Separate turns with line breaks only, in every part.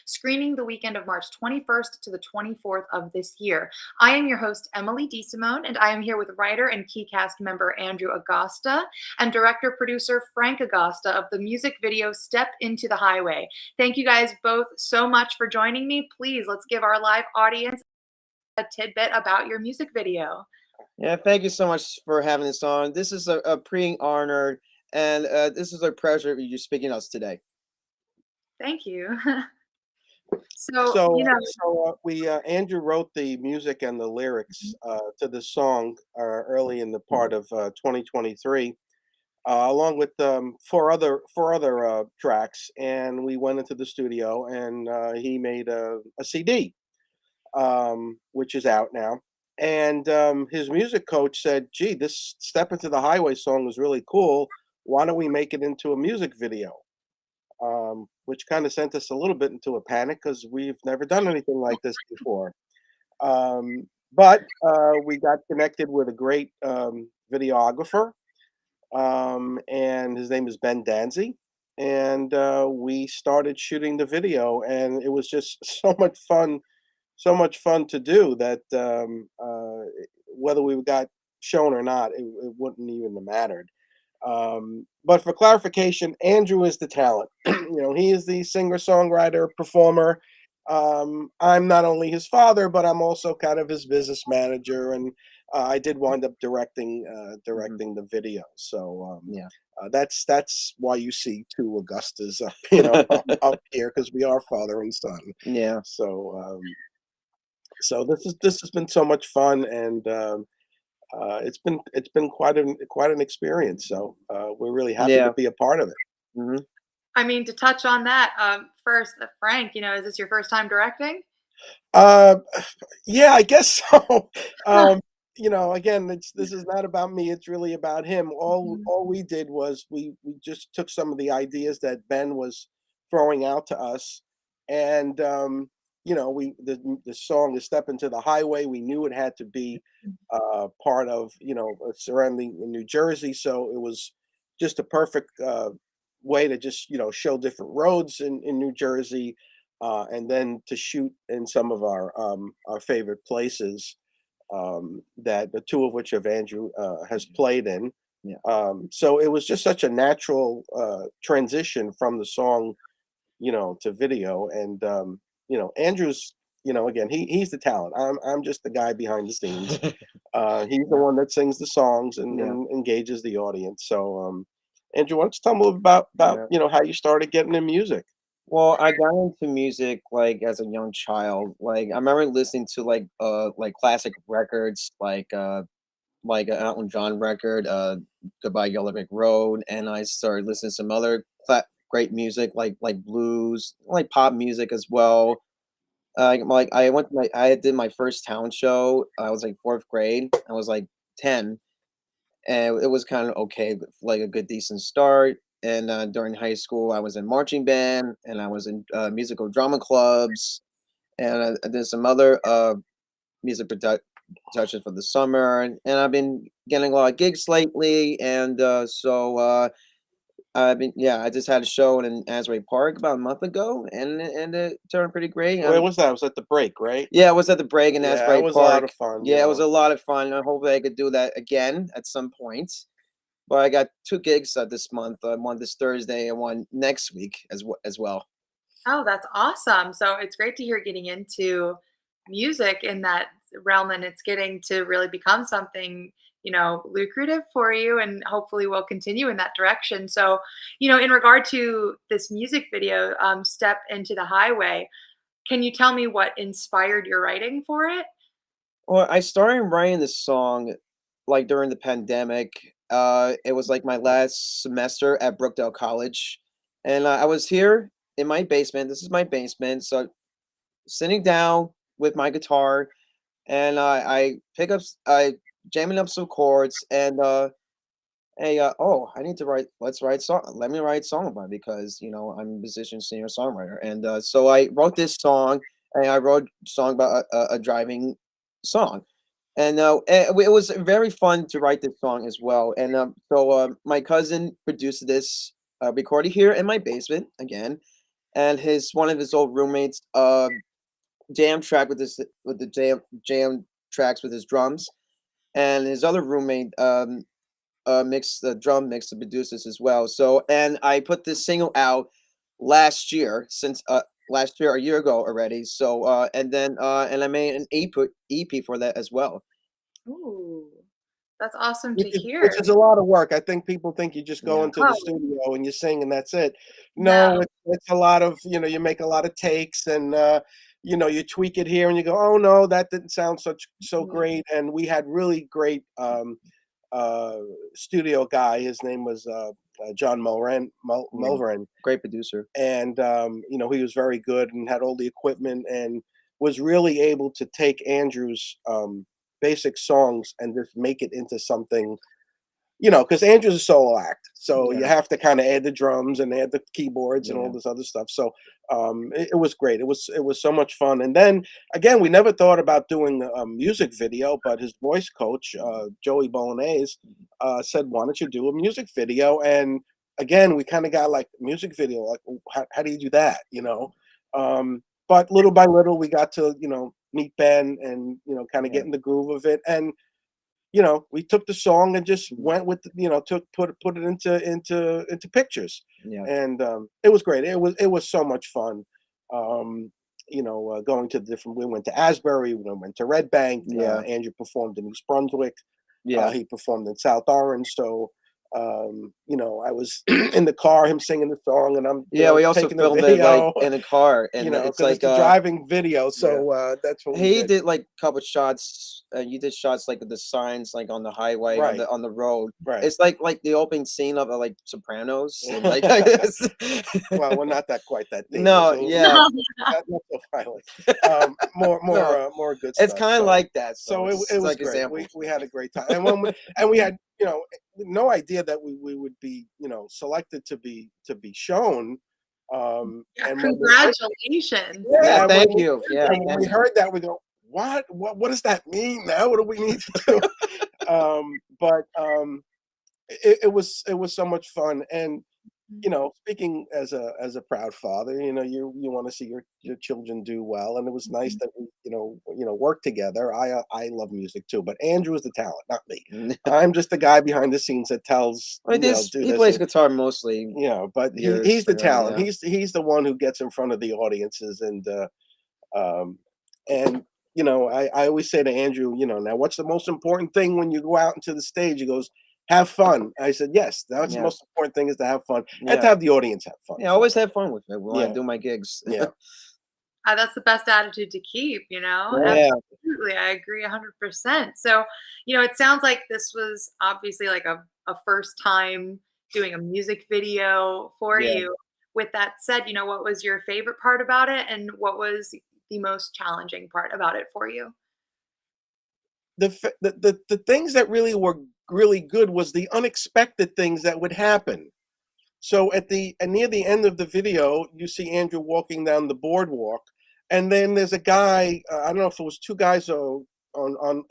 screening the weekend of March 21st to the 24th of this year. I am your host, Emily DeSimone, and I am here with writer and key cast member Andrew Agosta and director-producer Frank Agosta of the music video Step Into the Highway. Thank you guys both so much for joining me. Please, let's give our live audience a tidbit about your music video.
Yeah, thank you so much for having us on. This is a pre-honor, and this is a pleasure you speaking to us today.
Thank you.
We Andrew wrote the music and the lyrics to this song early in the part of 2023, along with four other tracks, and we went into the studio and he made a CD, which is out now. And his music coach said, "Gee, this Step Into the Highway song is really cool. Why don't we make it into a music video?" Which kind of sent us a little bit into a panic because we've never done anything like this before. But we got connected with a great videographer, and his name is Ben Danzy. And we started shooting the video, and it was just so much fun to do that whether we got shown or not, it wouldn't even have mattered. But for clarification, Andrew is the talent. He is the singer, songwriter, performer. I'm not only his father, but I'm also kind of his business manager, and I did wind up directing the video. So
Yeah.
That's why you see two Augustas, up here, because we are father and son.
Yeah.
So this has been so much fun, and it's been quite an experience. So we're really happy
Yeah.
to be a part of it.
hmm
I mean, to touch on that, first, Frank, is this your first time directing?
Uh, yeah, I guess so. Again, this is not about me. It's really about him. All we did was we just took some of the ideas that Ben was throwing out to us, and the song is "Step Into the Highway." We knew it had to be part of surrounding New Jersey, so it was just a perfect way to just show different roads in New Jersey, and then to shoot in some of our favorite places, that the two of which have Andrew has played in.
Yeah.
So it was just such a natural transition from the song, to video. And Andrew's, again, he's the talent. I'm just the guy behind the scenes. He's the one that sings the songs and,
Yeah.
and engages the audience. So Andrew, why don't you tell me a little about
Yeah.
how you started getting in music?
Well, I got into music like as a young child. Like I remember listening to like classic records like an Elton John record, Goodbye Yellow Brick Road, and I started listening to some other great music like blues, like pop music as well. Like I did my first town show. I was like fourth grade. I was like 10, and it was kind of okay, like a good decent start. And during high school, I was in marching band, and I was in musical drama clubs, and I did some other music production for the summer, and I've been getting a lot of gigs lately, and I just had a show in Asbury Park about a month ago, and it turned pretty great.
Where was that? It was at the break, right?
Yeah, I was at the break in
Yeah,
Asbury
it was
Park.
a lot of fun.
Yeah, it was a lot of fun. I hope I could do that again at some point. But I got two gigs this month. One this Thursday and one next week as well.
Oh, that's awesome. So it's great to hear getting into music in that realm, and it's getting to really become something, lucrative for you, and hopefully will continue in that direction. So, in regard to this music video, Step Into the Highway, can you tell me what inspired your writing for it?
Well, I started writing this song like during the pandemic. It was like my last semester at Brookdale College, and I was here in my basement. This is my basement, so sitting down with my guitar, and I pick up, I jamming up some chords, and hey, oh, I need to write. Let's write song. Let me write a song about it because I'm a musician, singer, songwriter, and so I wrote this song, and I wrote a song about a driving song, and it was very fun to write this song as well. And so my cousin produced this, recorded here in my basement again, and one of his old roommates jam track with the jam tracks with his drums, and his other roommate mixed the drum mix the producers as well. So, and I put this single out last year, last year, a year ago already. So and I made an EP for that as well.
Ooh, that's awesome to
Which
hear.
is a lot of work. I think people think you just go
Yeah.
into the
Oh,
studio and you sing and that's it. No,
no.
it's a lot of, you make a lot of takes and, you tweak it here and you go, "Oh, no, that didn't sound so
Mhm.
great." And we had really great, uh, studio guy. His name was, John
Yeah,
Mulverin,
great producer.
and, he was very good and had all the equipment and was really able to take Andrew's, basic songs and just make it into something, because Andrew's a solo act, so you
Yeah,
have to kinda add the drums and add the keyboards and all
yeah,
this other stuff, so, it was great. It was so much fun, and then, again, we never thought about doing a music video, but his voice coach, Joey Bolognese, said, "Why don't you do a music video?" And, again, we kinda got, like, music video, like, how do you do that, you know? But little by little, we got to, meet Ben and, kinda
yeah,
get in the groove of it, and we took the song and just went with, took put it into pictures,
yeah,
and it was great. It was so much fun. Going to the different. We went to Asbury. We went to Red Bank.
yeah,
Andrew performed in East Brunswick.
yeah.
He performed in South Orange. So, I was in the car, him singing the song, and I'm,
Yeah, we also
taking a
filmed it like
video.
in a car, and it's
Because it's
like
the driving video.
yeah.
So that's what we
He
did.
did like a couple shots. You did shots like with the signs, like on the highway,
Right.
on the road.
Right.
It's like the opening scene of like Sopranos, and like
Well, we're not that quite that deep. It's
no,
a little
yeah,
not so violent. More
no,
more good
it's
stuff.
kind of
So
like that.
so
So
it
it's
was
like
great.
example.
We had a great time. And we had, no idea that we would be, selected to be shown.
Yeah,
And when we heard
congratulations.
Yeah,
yeah,
thank you. Yeah,
when we
thank you.
heard that, we go, what does that mean now? What do we need to do? But it was so much fun. And speaking as a proud father, you want to see your children do well, and it was nice
Mhm.
that we, work together. I love music too, but Andrew is the talent, not me. I'm just the guy behind the scenes that tells,
I mean, this
do
he
this,
plays
and
guitar mostly.
but
Years
he's the
ago,
talent.
yeah,
He's the one who gets in front of the audiences, um, and I always say to Andrew, now what's the most important thing when you go out into the stage? He goes, have fun. I said, yes, that's the
yeah,
most important thing, is to have fun and to
yeah,
have the audience have fun
yeah. I
too.
always have fun with it when I
Yeah,
do my gigs.
yeah,
That's the best attitude to keep,
right.
Yeah,
Absolutely. I agree 100%. So, it sounds like this was obviously like a first time doing a music video for
yeah.
you. With that said, what was your favorite part about it and what was the most challenging part about it for you?
The things that really were really good was the unexpected things that would happen. So near the end of the video, you see Andrew walking down the boardwalk, and then there's a guy. I don't know if it was two guys on.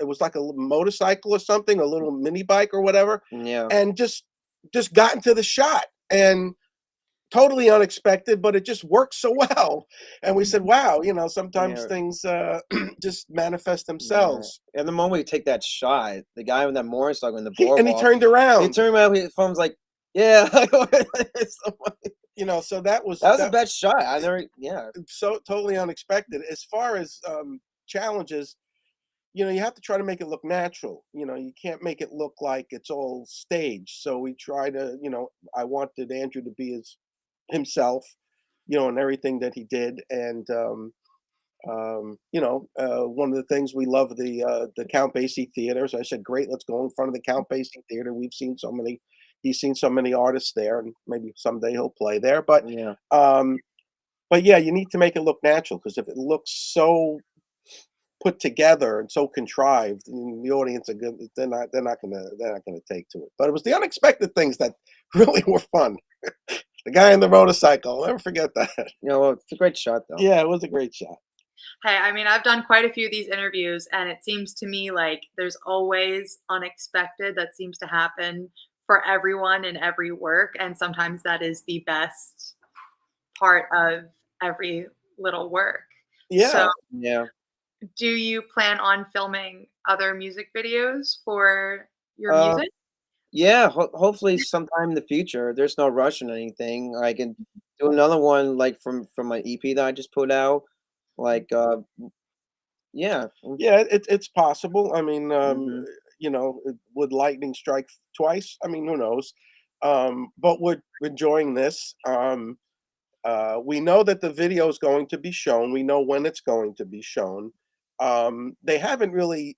It was like a motorcycle or something, a little mini bike or whatever,
Yeah,
and just got into the shot, and totally unexpected, but it just worked so well. And we said, "Wow, sometimes
yeah,
things just manifest
yeah.
themselves."
And the moment you take that shot, the guy with that motorcycle in the
He
boardwalk,
turned
he
around,
turned around, his phone's like, "Yeah." It's so funny.
so that was
That was the
that
best shot. I never, yeah,
so totally unexpected. As far as challenges, you have to try to make it look natural. You can't make it look like it's all staged. So we try to, I wanted Andrew to be himself, in everything that he did. And one of the things, we love the Count Basie Theater. So I said, great, let's go in front of the Count Basie Theater. He's seen so many artists there, and maybe someday he'll play there.
yeah,
Um, but yeah, you need to make it look natural, because if it looks so put together and so contrived, the audience are good. They're not gonna take to it. But it was the unexpected things that really were fun. The guy on the motorcycle, I'll never forget that.
well, it's a great shot though.
Yeah, it was a great shot.
Hey, I've done quite a few of these interviews, and it seems to me like there's always unexpected that seems to happen for everyone in every work. And sometimes that is the best part of every little work.
Yeah.
So
Yeah.
do you plan on filming other music videos for your
Uh,
music?
yeah, hopefully sometime in the future. There's no rush on anything. I can do another one like from my EP that I just put out. Like yeah.
Yeah, it's possible. I mean,
Mhm.
would lightning strike twice? I mean, who knows? But we're enjoying this. We know that the video is going to be shown. We know when it's going to be shown. They haven't really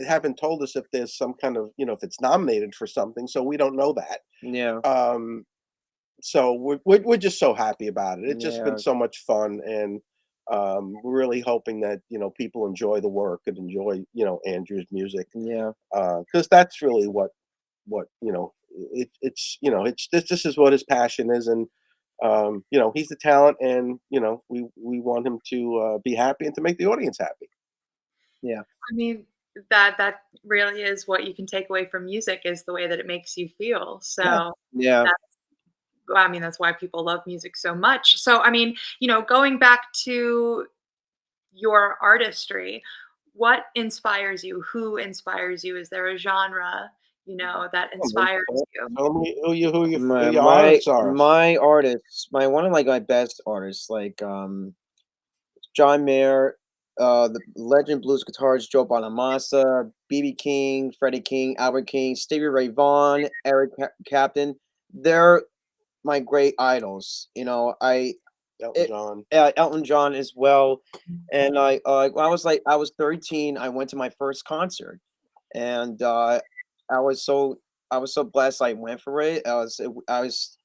haven't told us if there's some kind of, if it's nominated for something, so we don't know that.
Yeah.
Um, so we're just so happy about it. It's just been
Yeah.
so much fun, and we're really hoping that people enjoy the work and enjoy Andrew's music,
Yeah.
because that's really what it's this is what his passion is, and he's the talent, and we want him to be happy and to make the audience happy.
Yeah.
I mean, that really is what you can take away from music is the way that it makes you feel.
Yeah.
So
Yeah.
that I mean, that's why people love music so much. So, I mean, going back to your artistry, what inspires you? Who inspires you? Is there a genre, that
Oh, man,
inspires you?
tell me who
My
your
my
artists are.
my artists, my one of like my best artists, like John Mayer, the legend blues guitarist Joe Bonamassa, BB King, Freddie King, Albert King, Stevie Ray Vaughan, Eric Clapton. They're my great idols.
Elton John.
Elton John as well. And when I was 13, I went to my first concert, and I was so I was so blessed I went for it. I was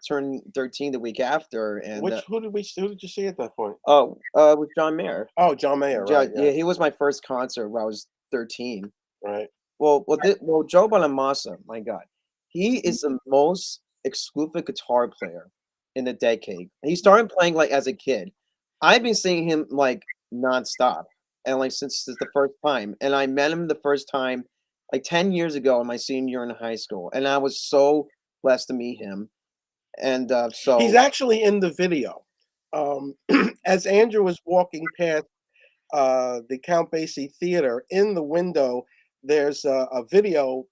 turning 13 the week after, and
Who did you see at that point?
with John Mayer.
Oh, John Mayer,
Yeah,
right?
yeah,
Yeah,
he was my first concert when I was 13.
right.
Well, Joe Bonamassa, my God, he is the most exclusive guitar player in the decade. He started playing like as a kid. I've been seeing him like nonstop, and like since the first time. And I met him the first time like 10 years ago in my senior year in high school, and I was so blessed to meet him. And
He's actually in the video. Um, as Andrew was walking past the Count Basie Theater, in the window, there's a video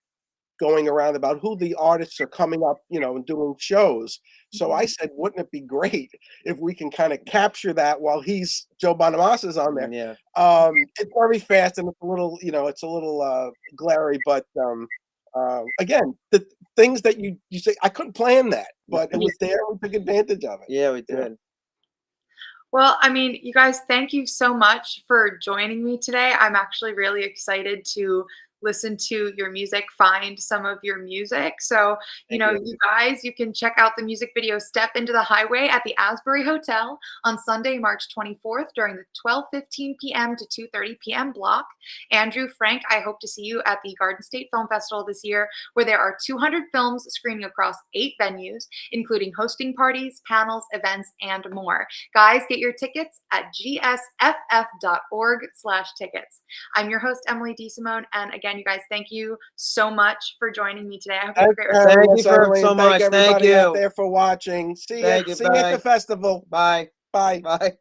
going around about who the artists are coming up, and doing shows. So I said, wouldn't it be great if we can kind of capture that while Joe Bonamassa's on there?
yeah,
It's very fast, and it's a little glary, but again, the things that you say, I couldn't plan that, but it was there. We took advantage of it.
yeah, we
Yeah.
did.
Well, I mean, you guys, thank you so much for joining me today. I'm actually really excited to listen to your music, find some of your music. So,
Thank you.
you guys, you can check out the music video Step into the Highway at the Asbury Hotel on Sunday, March 24th during the 12:15 p.m. to 2:30 p.m. block. Andrew, Frank, I hope to see you at the Garden State Film Festival this year, where there are 200 films screening across 8 venues, including hosting parties, panels, events, and more. Guys, get your tickets at gsff.org/tickets. I'm your host, Emily DeSimone, and again, you guys, thank you so much for joining me today. I hope you have a great rest of
Thank
your
you
day.
for
Emily,
so
and thank
much. Thank
everybody out
you.
there for watching. See you
Thank you.
at the
Bye.
festival.
Bye.
Bye.
Bye.